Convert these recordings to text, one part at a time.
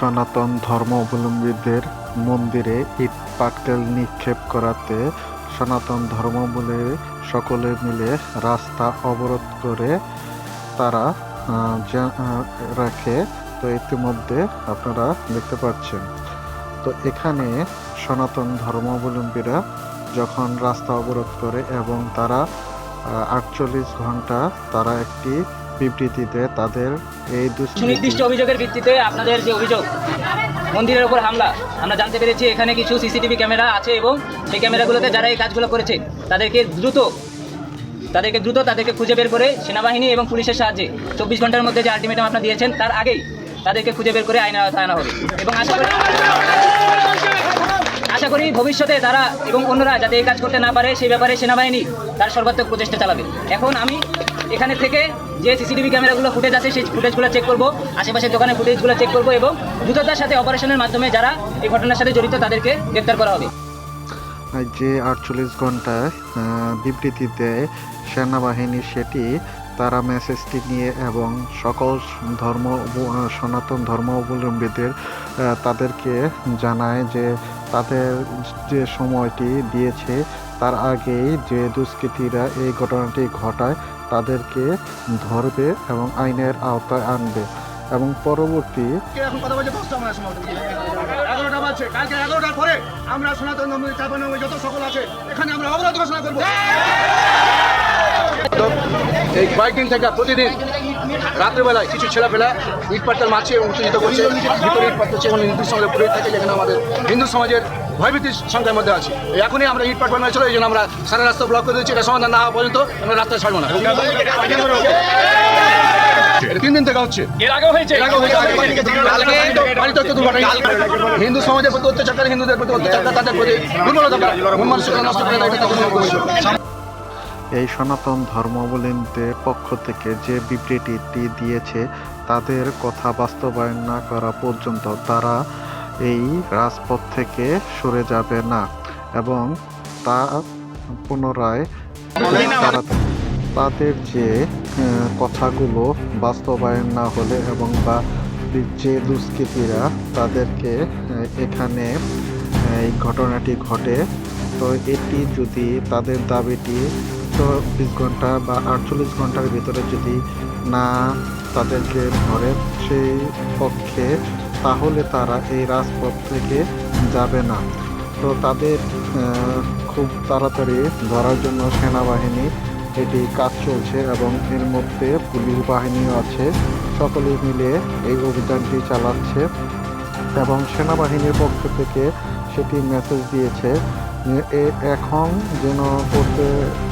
সনাতন ধর্মাবলম্বীদের মন্দিরে ইট পাটকেল নিক্ষেপ করাতে সনাতন ধর্মাবলম্বী সকলে মিলে রাস্তা অবরোধ করে তারা রাখে। তো ইতিমধ্যে আপনারা দেখতে পাচ্ছেন। তো এখানে সনাতন ধর্মাবলম্বীরা যখন রাস্তা অবরোধ করে এবং তারা 48 ঘন্টা তারা একটি বিবৃতিতে তাদের এই সুনির্দিষ্ট অভিযোগের ভিত্তিতে আপনাদের যে অভিযোগ মন্দিরের উপর হামলা, আমরা জানতে পেরেছি এখানে কিছু সিসিটিভি ক্যামেরা আছে এবং সেই ক্যামেরাগুলোতে যারা এই কাজগুলো করেছে তাদেরকে দ্রুত খুঁজে বের করে সেনাবাহিনী এবং পুলিশের সাহায্যে 24 ঘন্টার মধ্যে যে আলটিমেটাম আপনারা দিয়েছেন তার আগেই তাদেরকে খুঁজে বের করে আইনের আওতায় আনা হবে এবং আশা করি ভবিষ্যতে তারা এবং অন্যরা যাতে এই কাজ করতে না পারে সেই ব্যাপারে সেনাবাহিনী তার সর্বাত্মক প্রচেষ্টা চালাবে। এখন আমি এখানে থেকে যে সিসিটিভি ক্যামেরাগুলো ফুটেজ আছে সেই ফুটেজগুলো চেক করব, আশেপাশের দোকানের ফুটেজগুলো চেক করব এবং দ্রুততার সাথে অপারেশনের মাধ্যমে যারা এই ঘটনার সাথে জড়িত তাদেরকে গ্রেফতার করা হবে। যে 48 ঘন্টায় বিবৃতি দেয় সেনাবাহিনী সেটি তারা মেসেজটি নিয়ে এবং সকল সনাতন ধর্মাবলম্বীদের তাদেরকে জানায় যে তাদের যে সময়টি দিয়েছে তার আগেই যে দুষ্কৃতীরা এই ঘটনাটি ঘটায় তাদেরকে ধরবে এবং আইনের আওতায় আনবে এবং পরবর্তী এখন কথা বলছে 10টা আমরা সময় 11টা বাজছে, কালকে 11টার পরে আমরা সনাতন ধর্মের চাপানো যত সকল আছে এখানে আমরা অবরোধ ঘোষণা করব। এই কয়েকদিন থেকে প্রতিদিন রাত্রেবেলায় কিছু ছেলেপেলা ইট পাটকেল মারছে এবং উত্তেজিত করছে, ভিতরে ইট পাটকেল এবং হিন্দু সমাজে পুরো থাকে, যেখানে আমাদের হিন্দু সমাজের ভয়ভীতির সংখ্যার মধ্যে আছে। এখনই আমরা ইট পাটকেল মারছিল, এই জন্য আমরা সারা রাস্তা ব্লক করে দিচ্ছি। এটা সমাধান না হওয়া পর্যন্ত আমরা রাস্তায় ছাড়বো না। 3 দিন থেকে হচ্ছে, এর আগেও হয়েছে। হিন্দু সমাজের প্রতি অত্যাচার, হিন্দুদের প্রতি অত্যাচার, তাদের প্রতি দুর্বলতা, মন মানসিকতা নষ্ট করে দেয়। এই সনাতন ধর্মাবলম্বীদের পক্ষ থেকে যে বিবৃতিটি দিয়েছে তাদের কথা বাস্তবায়ন না করা পর্যন্ত তারা এই রাজপথ থেকে সরে যাবে না এবং তা পুনরায় তাদের যে কথাগুলো বাস্তবায়ন না হলে এবং বা যে দুষ্কৃতীরা তাদেরকে এখানে এই ঘটনাটি ঘটে, তো এটি যদি তাদের দাবিটি 20 ঘন্টা বা 48 ঘন্টার ভিতরে যদি না তাদেরকে ধরে সেই পক্ষে, তাহলে তারা এই রাজপথ থেকে যাবে না। তো তাদের খুব তাড়াতাড়ি ধরার জন্য সেনাবাহিনী এটি কাজ চলছে এবং এর মধ্যে পুলিশ বাহিনীও আছে, সকলে মিলে এই অভিযানটি চালাচ্ছে এবং সেনাবাহিনীর পক্ষ থেকে সেটি মেসেজ দিয়েছে এখন যেন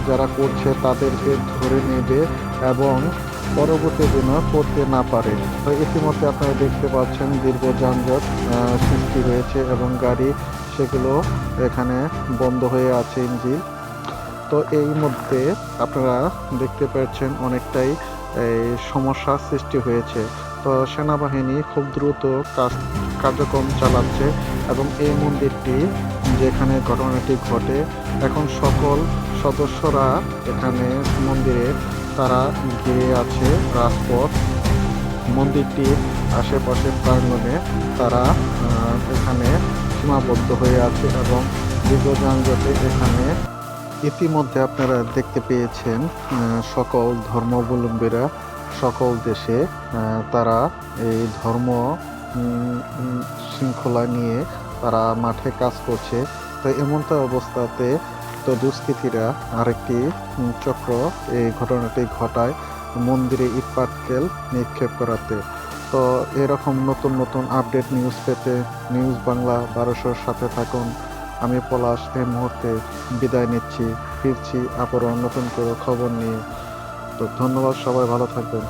যারা করছে তাদেরকে ধরে নেবে এবং পরবর্তী যেন করতে না পারে। তো ইতিমধ্যে আপনারা দেখতে পাচ্ছেন দীর্ঘ যানজট সৃষ্টি হয়েছে এবং গাড়ি সেগুলো এখানে বন্ধ হয়ে আছে ইঞ্জিন। তো এই মধ্যে আপনারা দেখতে পাচ্ছেন অনেকটাই সমস্যার সৃষ্টি হয়েছে। তো সেনাবাহিনী খুব দ্রুত কার্যক্রম চালাচ্ছে এবং এই মন্দিরটি যেখানে ঘটনাটি ঘটে এখন সকল সদস্যরা এখানে মন্দিরে তারা গিয়ে আছে রাজপথ, মন্দিরটির আশেপাশের প্রাঙ্গণে তারা এখানে সীমাবদ্ধ হয়ে আছে এবং দীর্ঘ যানজটে এখানে ইতিমধ্যে আপনারা দেখতে পেয়েছেন সকল ধর্মাবলম্বীরা সকল দেশে তারা এই ধর্ম শৃঙ্খলা নিয়ে তারা মাঠে কাজ করছে। তো এমনটা অবস্থাতে তো দুষ্কৃতীরা আরেকটি চক্র এই ঘটনাটি ঘটায় মন্দিরে ইট পাটকেল নিক্ষেপ করাতে। তো এরকম নতুন নতুন আপডেট নিউজ পেতে নিউজ বাংলা 1200-র সাথে থাকুন। আমি পলাশ এই মুহূর্তে বিদায় নিচ্ছি, ফিরছি আবারও নতুন করে খবর নিয়ে। তো ধন্যবাদ, সবাই ভালো থাকবেন।